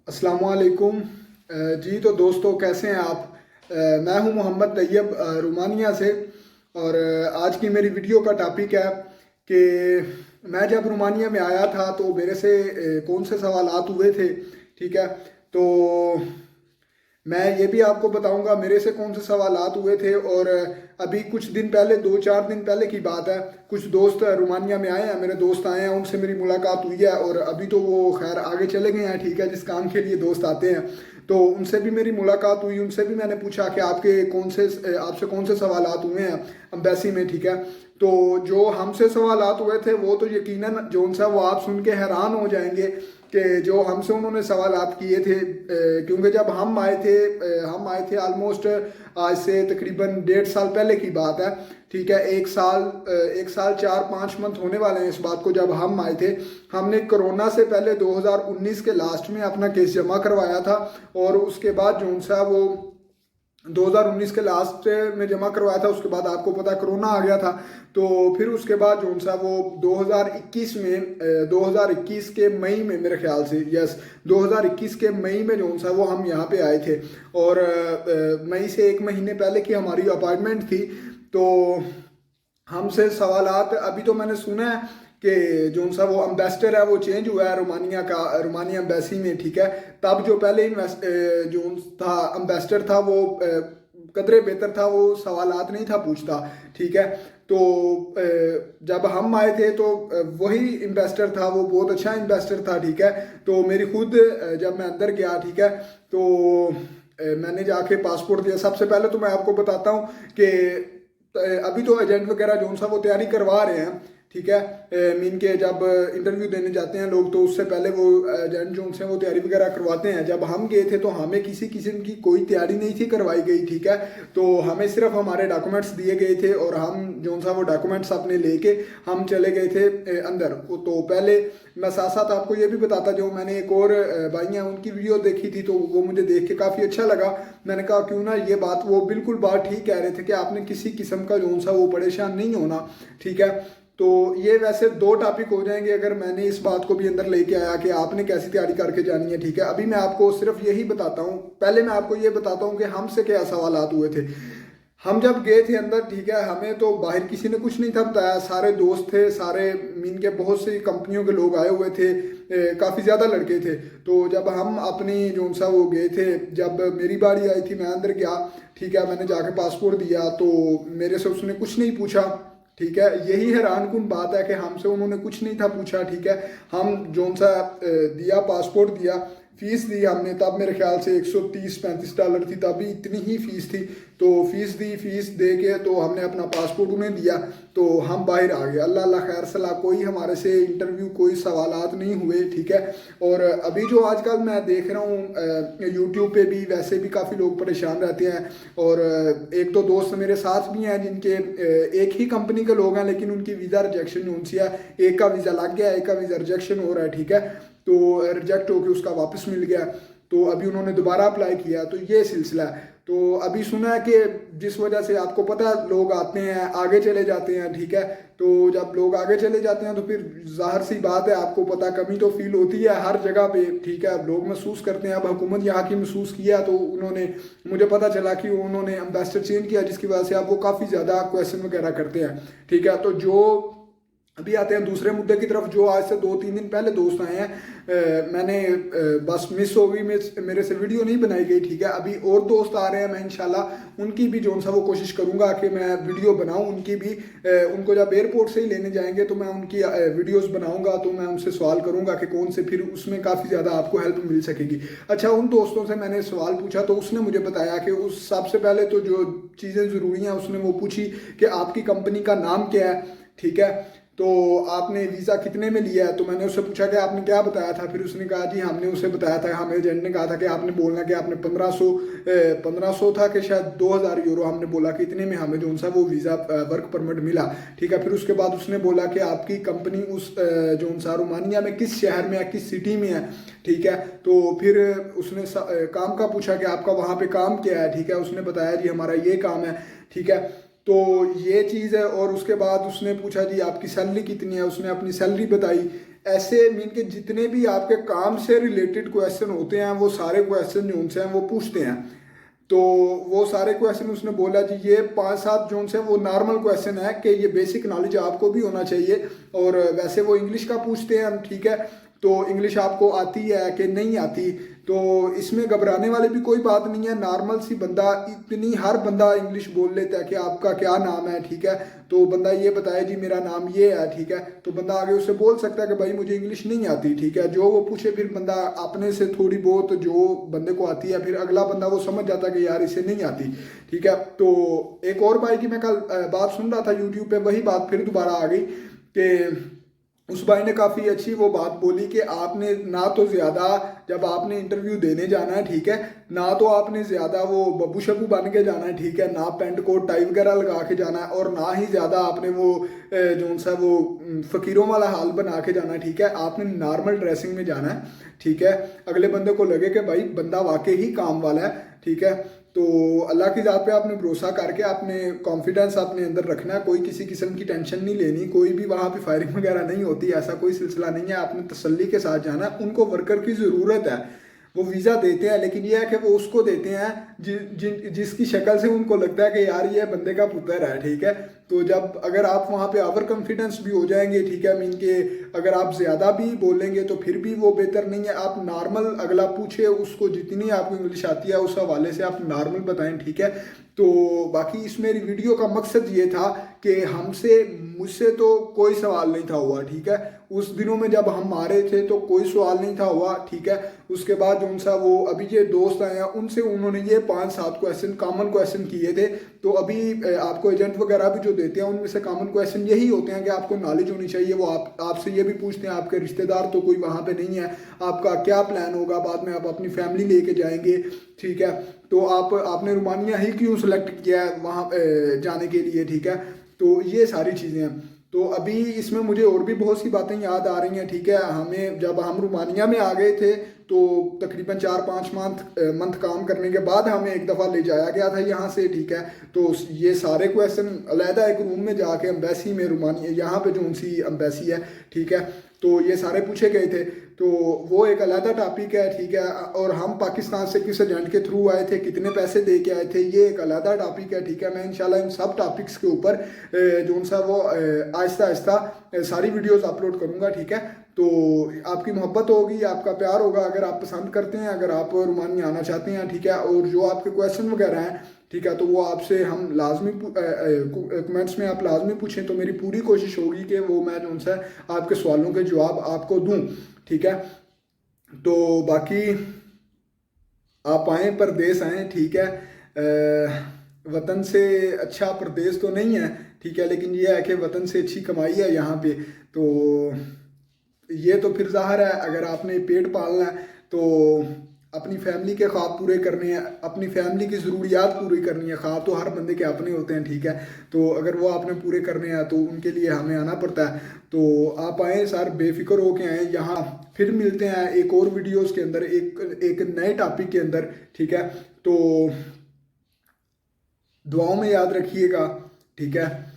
अस्सलामुअलैकुम। जी तो दोस्तों, कैसे हैं आप? मैं हूं मोहम्मद तैयब रोमानिया से। और आज की मेरी वीडियो का टॉपिक है कि मैं जब रोमानिया में आया था तो मेरे से कौन से सवालात हुए थे। ठीक है, तो मैं ये भी आपको बताऊंगा मेरे से कौन से सवालात हुए थे। और अभी कुछ दिन पहले, 2-4 दिन पहले की बात है, कुछ दोस्त रोमानिया में आए हैं, मेरे दोस्त आए हैं, उनसे मेरी मुलाकात हुई है। और अभी तो वो खैर आगे चले गए हैं। ठीक है, जिस काम के लिए दोस्त आते हैं तो उनसे भी मेरी मुलाकात हुई। उनसे भी मैंने पूछा कि आपसे कौन से सवालात हुए हैं अम्बेसी में। ठीक है, तो जो हमसे सवालात हुए थे वो तो यकीनन जो उनसे वो आप सुन के हैरान हो जाएंगे कि जो हमसे उन्होंने सवालात किए थे। क्योंकि जब हम आए थे ऑलमोस्ट आज से तकरीबन 1.5 साल पहले की बात है। ठीक है, एक साल 4-5 मंथ होने वाले हैं इस बात को जब हम आए थे। हमने कोरोना से पहले 2019 के लास्ट में अपना केस जमा करवाया था। और उसके बाद जो सा वो 2019 के लास्ट में जमा करवाया था, उसके बाद आपको पता कोरोना आ गया था। तो फिर उसके बाद जो सा वो 2021 के मई में, मेरे ख्याल से, यस, 2021 के मई में जो सा वो हम यहाँ पे आए थे। और मई से 1 महीने पहले की हमारी अपॉइंटमेंट थी। तो हमसे सवालात, अभी तो मैंने सुना है कि जो सा वो अम्बेसडर है वो चेंज हुआ है रोमानिया का, रोमानिया एम्बेसी में। ठीक है, तब जो पहले जो था अम्बेसडर था वो कदरे बेहतर था, वो सवालात नहीं था पूछता। ठीक है, तो जब हम आए थे तो वही इन्वेस्टर था, वो बहुत अच्छा इन्वेस्टर था। ठीक है, तो मेरी खुद जब मैं अंदर गया, ठीक है, तो मैंने जाके पासपोर्ट दिया। सबसे पहले तो मैं आपको बताता हूँ कि अभी तो एजेंट वगैरह जो सा वो तैयारी करवा रहे हैं। ठीक है, मीन के जब इंटरव्यू देने जाते हैं लोग तो उससे पहले वो एजेंट जो से वो तैयारी वगैरह करवाते हैं। जब हम गए थे तो हमें किसी किस्म की कोई तैयारी नहीं थी करवाई गई। ठीक है, तो हमें सिर्फ हमारे डॉक्यूमेंट्स दिए गए थे और हम जो सा वो डॉक्यूमेंट्स अपने लेके हम चले गए थे अंदर। तो पहले मैं साथ साथ आपको ये भी बताता, जो मैंने एक और भाई हैं उनकी वीडियो देखी थी तो वो मुझे देख के काफ़ी अच्छा लगा। मैंने कहा क्यों ना, ये बात वो बिल्कुल बात ठीक कह रहे थे कि आपने किसी किस्म का जो सा वो परेशान नहीं होना। ठीक है, तो ये वैसे 2 टॉपिक हो जाएंगे अगर मैंने इस बात को भी अंदर लेके आया कि आपने कैसी तैयारी करके जानी है। ठीक है, अभी मैं आपको सिर्फ यही बताता हूँ। पहले मैं आपको ये बताता हूँ कि हमसे क्या सवालात हुए थे हम जब गए थे अंदर। ठीक है, हमें तो बाहर किसी ने कुछ नहीं था बताया, सारे दोस्त थे, सारे मीन के बहुत सी कंपनियों के लोग आए हुए थे, काफ़ी ज़्यादा लड़के थे। तो जब हम अपनी जो सा वो गए थे, जब मेरी बारी आई थी मैं अंदर गया। ठीक है, मैंने जाके पासपोर्ट दिया तो मेरे से उसने कुछ नहीं पूछा। ठीक है, यही हैरान कुन बात है कि हमसे उन्होंने कुछ नहीं था पूछा। ठीक है, हम जो सा दिया, पासपोर्ट दिया, फीस दी हमने, तब मेरे ख्याल से $130-35 थी, तभी इतनी ही फीस थी। तो फीस दी, फीस दे के तो हमने अपना पासपोर्ट उन्हें दिया तो हम बाहर आ गए। अल्लाह अल्लाह खैर सलाह, कोई हमारे से इंटरव्यू, कोई सवालात नहीं हुए। ठीक है, और अभी जो आजकल मैं देख रहा हूँ यूट्यूब पे भी वैसे भी काफ़ी लोग परेशान रहते हैं। और एक दो दोस्त मेरे साथ भी हैं जिनके एक ही कंपनी के लोग हैं, लेकिन उनकी वीज़ा रिजेक्शन उनसी है। एक का वीज़ा लग गया, एक का वीज़ा रिजेक्शन हो रहा है। ठीक है, तो रिजेक्ट होके उसका वापस मिल गया, तो अभी उन्होंने दोबारा अप्लाई किया। तो ये सिलसिला है। तो अभी सुना है कि जिस वजह से, आपको पता है, लोग आते हैं आगे चले जाते हैं। ठीक है, तो जब लोग आगे चले जाते हैं तो फिर जाहिर सी बात है, आपको पता, कमी तो फील होती है हर जगह पे। ठीक है, अब लोग महसूस करते हैं। अब हुकूमत यहाँ की महसूस किया तो उन्होंने, मुझे पता चला कि उन्होंने एम्बेसडर चेंज किया, जिसकी वजह से अब वो काफ़ी ज़्यादा क्वेश्चन वगैरह करते हैं। ठीक है, तो जो अभी आते हैं दूसरे मुद्दे की तरफ। जो आज से 2-3 दिन पहले दोस्त आए हैं, मैंने बस मिस हो गई, मेरे से वीडियो नहीं बनाई गई। ठीक है, अभी और दोस्त आ रहे हैं, मैं इंशाल्लाह उनकी भी जो सा वो कोशिश करूंगा कि मैं वीडियो बनाऊं उनकी भी। उनको जब एयरपोर्ट से ही लेने जाएंगे तो मैं उनकी वीडियोस बनाऊंगा, तो मैं उनसे सवाल करूंगा कि कौन से, फिर उसमें काफ़ी ज़्यादा आपको हेल्प मिल सकेगी। अच्छा, उन दोस्तों से मैंने सवाल पूछा तो उसने मुझे बताया कि उस सबसे पहले तो जो चीज़ें ज़रूरी हैं उसने वो पूछी कि आपकी कंपनी का नाम क्या है। ठीक है, तो आपने वीज़ा कितने में लिया है? तो मैंने उससे पूछा कि आपने क्या बताया था। फिर उसने कहा जी हमने उसे बताया था, हमें एजेंट ने कहा था कि आपने बोलना कि आपने 1500 था कि शायद 2000 यूरो, हमने बोला कि इतने में हमें जो सा वो वीज़ा वर्क परमिट मिला। ठीक है, फिर उसके बाद उसने बोला कि आपकी कंपनी उस जो सा रोमानिया में किस शहर में है, किस सिटी में है। ठीक है, तो फिर उसने काम का पूछा कि आपका वहाँ पे काम क्या है। ठीक है, उसने बताया जी हमारा ये काम है। ठीक है, तो ये चीज़ है। और उसके बाद उसने पूछा जी आपकी सैलरी कितनी है, उसने अपनी सैलरी बताई। ऐसे मीन के जितने भी आपके काम से रिलेटेड क्वेश्चन होते हैं वो सारे क्वेश्चन जो उनसे हैं वो पूछते हैं। तो वो सारे क्वेश्चन उसने बोला जी ये 5-7 जोन से वो नॉर्मल क्वेश्चन है कि ये बेसिक नॉलेज आपको भी होना चाहिए। और वैसे वो इंग्लिश का पूछते हैं हम, ठीक है, तो इंग्लिश आपको आती है कि नहीं आती, तो इसमें घबराने वाली भी कोई बात नहीं है। नॉर्मल सी बंदा इतनी हर बंदा इंग्लिश बोल लेता है कि आपका क्या नाम है, ठीक है, तो बंदा ये बताए जी मेरा नाम ये है, ठीक है, तो बंदा आगे उससे बोल सकता है कि भाई मुझे इंग्लिश नहीं आती, ठीक है, जो वो पूछे फिर बंदा अपने से थोड़ी बहुत जो बंदे को आती है फिर अगला बंदा वो समझ जाता है कि यार इसे नहीं आती, ठीक है। तो एक और भाई की मैं कल बात सुन रहा था यूट्यूब पे, वही बात फिर दोबारा आ गई कि उस भाई ने काफ़ी अच्छी वो बात बोली कि आपने ना तो ज़्यादा जब आपने इंटरव्यू देने जाना है, ठीक है, ना तो आपने ज़्यादा वो बब्बू शब्बू बन के जाना है, ठीक है, ना पेंट कोट टाई वगैरह लगा के जाना है, और ना ही ज़्यादा आपने वो जो सा वो फ़कीरों वाला हाल बना के जाना है, ठीक है, आपने नॉर्मल ड्रेसिंग में जाना है, ठीक है, अगले बंदे को लगे कि भाई बंदा वाकई ही काम वाला है, ठीक है। तो अल्लाह की ज़ात पे आपने भरोसा करके आपने कॉन्फिडेंस अपने अंदर रखना है, कोई किसी किस्म की टेंशन नहीं लेनी, कोई भी वहाँ पे फायरिंग वगैरह नहीं होती, ऐसा कोई सिलसिला नहीं है, आपने तसल्ली के साथ जाना है। उनको वर्कर की ज़रूरत है, वो वीज़ा देते हैं, लेकिन यह है कि वो उसको देते हैं जिसकी शक्ल से उनको लगता है कि यार ये बंदे का पुत्र है, ठीक है। तो जब अगर आप वहाँ पे ओवर कॉन्फिडेंस भी हो जाएंगे, ठीक है, मीन के अगर आप ज़्यादा भी बोलेंगे तो फिर भी वो बेहतर नहीं है। आप नॉर्मल अगला पूछे उसको जितनी आपको इंग्लिश आती है उस हवाले से आप नॉर्मल बताएं, ठीक है। तो बाकी इस मेरी वीडियो का मकसद ये था कि मुझसे तो कोई सवाल नहीं था हुआ, ठीक है, उस दिनों में जब हम आ रहे थे तो कोई सवाल नहीं था हुआ, ठीक है। उसके बाद जो सा वो अभी ये दोस्त आए हैं उनसे उन्होंने ये 5-7 क्वेश्चन कॉमन क्वेश्चन किए थे। तो अभी आपको एजेंट वगैरह भी जो देते हैं उनमें से कॉमन क्वेश्चन यही होते हैं कि आपको नॉलेज होनी चाहिए। वो आपसे ये भी पूछते हैं आपके रिश्तेदार तो कोई वहाँ पे नहीं है, आपका क्या प्लान होगा, बाद में आप अपनी फैमिली लेके जाएंगे, ठीक है, तो आपने रोमानिया ही क्यों सेलेक्ट किया है वहाँ जाने के लिए, ठीक है। तो ये सारी चीज़ें हैं। तो अभी इसमें मुझे और भी बहुत सी बातें याद आ रही हैं, ठीक है। हमें जब हम रोमानिया में आ गए थे तो तकरीबन 4-5 मंथ काम करने के बाद हमें एक दफ़ा ले जाया गया था यहाँ से, ठीक है। तो ये सारे क्वेश्चन अलहदा एक रूम में जाके एम्बेसी में रोमानिया यहाँ पे जो सी एम्बेसी है, ठीक है, तो ये सारे पूछे गए थे। तो वो एक अलहदा टॉपिक है, ठीक है। और हम पाकिस्तान से किस एजेंट के थ्रू आए थे, कितने पैसे दे के आए थे, ये एक अलहदा टॉपिक है, ठीक है। मैं इंशाल्लाह इन सब टॉपिक्स के ऊपर जो सा वो आहिस्ता आहिस्ता सारी वीडियोस अपलोड करूँगा, ठीक है। तो आपकी मोहब्बत होगी, आपका प्यार होगा अगर आप पसंद करते हैं, अगर आप रोमानिया आना चाहते हैं, ठीक है। और जो आपके क्वेश्चन वगैरह हैं, ठीक है, तो वो आपसे हम लाजमी कमेंट्स में आप लाजमी पूछें, तो मेरी पूरी कोशिश होगी कि वो मैं जो सा आपके सवालों के जवाब आपको दूं, ठीक है। तो बाकी आप आएँ, परदेस आएँ, ठीक है। वतन से अच्छा परदेस तो नहीं है, ठीक है, लेकिन ये है कि वतन से अच्छी कमाई है यहाँ पे। तो ये तो फिर ज़ाहिर है अगर आपने पेट पालना है तो अपनी फैमिली के ख्वाब पूरे करने हैं, अपनी फैमिली की ज़रूरियात पूरी करनी है। ख्वाब तो हर बंदे के अपने होते हैं, ठीक है, तो अगर वो आपने पूरे करने हैं तो उनके लिए हमें आना पड़ता है। तो आप आएँ सर, बेफिक्र हो के आएँ यहाँ। फिर मिलते हैं एक और वीडियोस के अंदर एक नए टॉपिक के अंदर, ठीक है। तो दुआओं में याद रखिएगा, ठीक है।